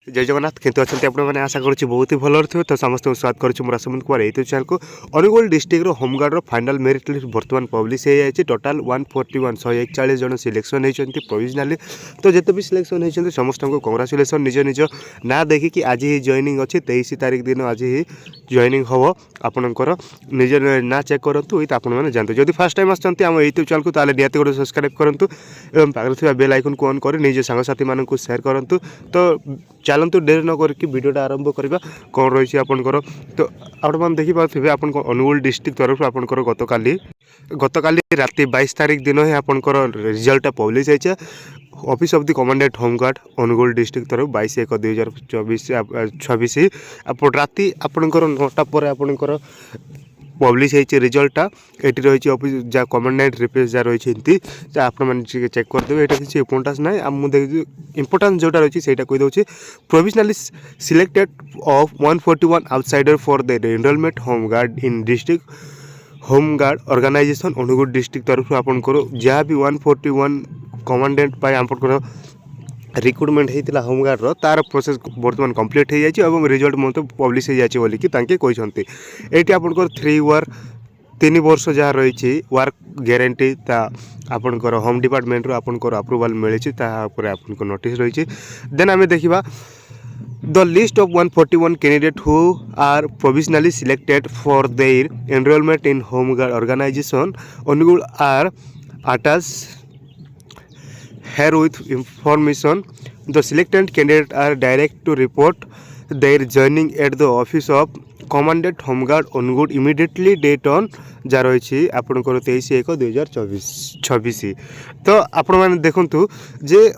जय जगन्नाथ केंतु अच्छा आपने आशा करुँच बहुत ही भल थे तो समस्त स्वागत करुँच मोर रासमन कुमार यूट्यूब चैनल को। Anugul district home guard final merit list बर्तमान पब्लिश हो जाए। टोटाल 141 141 जन सिलेक्शन होती प्रोविजनाली। तो जिते भी सिलेक्शन होती समस्त को कंग्राचुलेसन। निज निज ना देखिकी आज ही जॉइनिंग अच्छी 23 तारीख दिन आज ही जॉइनिंग हम आपंकर निज ना चेक करूँ विथ आपने जानते। जब फर्स्ट टाइम आम यूट्यूब चैनल को ताले निहाती गोटे सब्सक्राइब करूँ और पाखे बेल आइकन को ऑन कर निज सांगसाथी मानक शेयर करूँ। तो चलतु डेरी न करके वीडियोटा आरंभ करवा कौन रही आपंकर। तो आपने देखिपे आप अनुगुल डिस्ट्रिक्ट तरफ आपंकर गतकाली राति 22 तारीख दिन ही आपंकर रिजल्ट पब्लिश होइछे। Office of the commandant home guard Angul district तरफ 22/1/2026 राति आपंकर 9टा पर आपंकर पब्लिश होती रिजल्टा। ये रही ऑफिस जहाँ कमांडेंट रिप्रेस जहाँ रही आपने चेक करदेवे। ये किसी इंपोर्टान्स ना मुझे इंपोर्टान्स जोटा रही है कहीदे provisionally selected of 141 outsider for the enrolment home guard in district home guard organisation Angul district तरफ आपंकर जहाँ भी 141 कमांडेंट आपंकर रिक्रुटमेंट होता होमगार्ड तार प्रोसेस बर्तमान कंप्लीट हो जाए रिजल्ट मतलब पब्लिश हो जाए बोलिकी कहते। ये आपंकर 3 वर्ष जहाँ रही वर्क ग्यारंटी आपंकर होम डिपार्टमेंट आपंकर अप्रूवल मिली आपको नोटिस रही। देन आम देखा The list of 141 candidates who are provisionally selected for their enrollment in Homeguard organization Onugul are attached here with information. The selected candidates are direct to report their joining at the office of Commandant Homeguard Onugul immediately date on जा रही आपंकर 23/1/2026। तो आपण मैंने देखु जे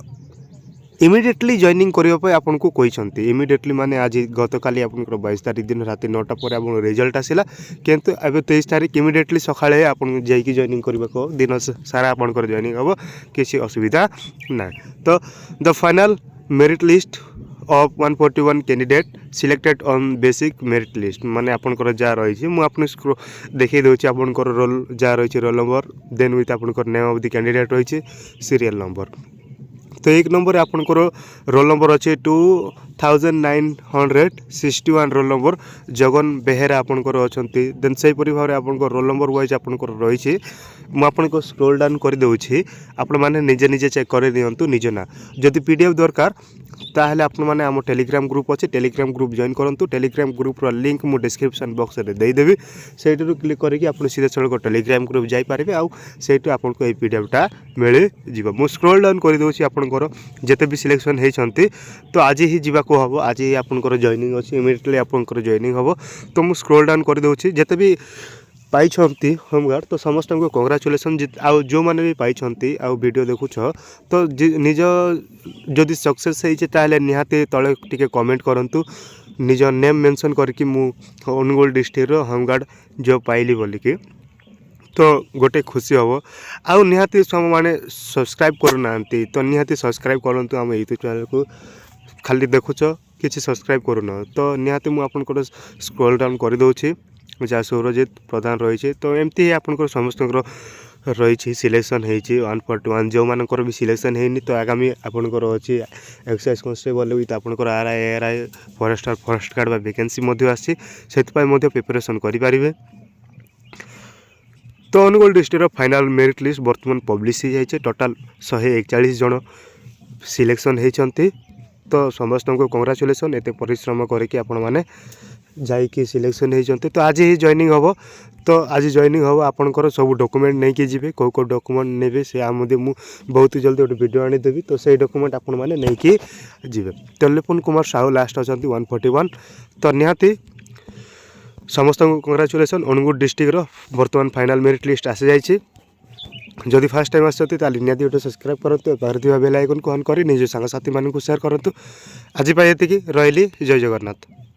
immediately joining करने आपको कहते। इमिडिएटली माने आज गतकाली आप 22 तारीख दिन राति 9टा पर आप रिजल्ट आसला किंतु अब 23 तारीख इमिडिएटली सकाळे आप जाइए जॉइनिंग करने को दिन सारा आपंकर जॉइनिंग हम किसी असुविधा ना। तो the final merit list of 141 candidate selected on basic merit list माने आपंकर जहाँ रही मुझे देखी दूसरी आपंकर रोल जहाँ रही रोल नंबर देन विथ आपंकर नेम ऑफ द कैंडिडेट रही सीरियल नंबर। तो 1 नंबर आपंकर रोल नंबर अच्छे 2961 रोल नंबर जगन बेहेरा आपंकर अच्छा। देन से भाव में आपंकर रोल नंबर वाइज आपंकर रही मुझे स्क्रोल डाउन कर दूसरी आपने निजे निजे चेक कर दिंतु निज ना। जदि पीडीएफ दरकार ताहले आपने माने आम टेलीग्राम ग्रुप अच्छे टेलीग्राम ग्रुप जॉइन करूँ। टेलीग्राम ग्रुप डिस्क्रिप्शन मुझे डिस्क्रिप्शन बॉक्स में देदेवी से क्लिक करके आप सीधे सड़क टेलीग्राम ग्रुप जापारे आईटू आपको ये पीडीएफटा मिल जा। मुझे स्क्रोल डाउन कर दूसरी आपंकर जिते भी सिलेक्शन होती तो आज ही जावाक हम आज ही आपंकर जॉइनिंग अच्छी इमिडिएटली आपंकर जॉइनिंग हम। तो मुझे स्क्रोल डाउन कर दूसरी जिते भी पाई होमगार्ड तो समस्त को कंग्राचुलेसन। आउ जो मैंने भी पाई आउ वीडियो देखुछ तो निज जदि सक्सेस होता निहाती तले टिके कमेंट करूँ निज नेम मेंशन करके मु अनुगुल डिस्ट्रिक्ट होमगार्ड जॉब पाइली बोलिकी तो गोटे खुशी हम। आउ निहाती सब माने सब्सक्राइब करूना तो निहाती सब्सक्राइब करूँ आम यूट्यूब चैनल को खाली देखुछ किसी सब्सक्राइब करूना तो निहाती मुझे आपंकर स्क्रोल डाउन कर दूसरी जहाँ सौरजित प्रधान रही। तो एमती ही आपंकर समस्त रही सिलेक्शन होती 141 जो मानकर भी सिलेक्शन होनी तो आगामी आपंकर अच्छी एक्साइज कन्स्टेबल विथ आपंकर RI ARI forester forest guard vacancy आसी प्रिपरेशन करें। तो Anugul district final merit list बर्तमान पब्लिश हो जाए। टोटाल 141 जन सिलेक्शन होती तो समस्त को कंग्राचुलेसन। एत परिश्रम करके आपण मैंने जाइए सिलेक्शन होती तो आज ही जॉइनिंग हम। तो आज जॉइनिंग हम आपंकर सब डॉक्यूमेंट नहीं कि जी कौ डॉक्यूमेंट ने से मुझे बहुत जल्दी गोटे वीडियो आनीदेवी तो से डॉक्यूमेंट आपण मैंने नहीं कि जी। टेलीफोन कुमार साहू लास्ट अच्छा 141 तो निहाती समस्त को कंग्राचुलेसन। अनुगुल डिस्ट्रिक्ट बर्तमान फाइनाल मेरिट लिस्ट आसी जाइए। जदि फर्स्ट टाइम आसती निहाती गोटे सब्सक्राइब करूँ पारे बेल आइकन को ऑन कर निज सांगसाथी मानक शेयर करूँ। आज ये रही जय जगन्नाथ।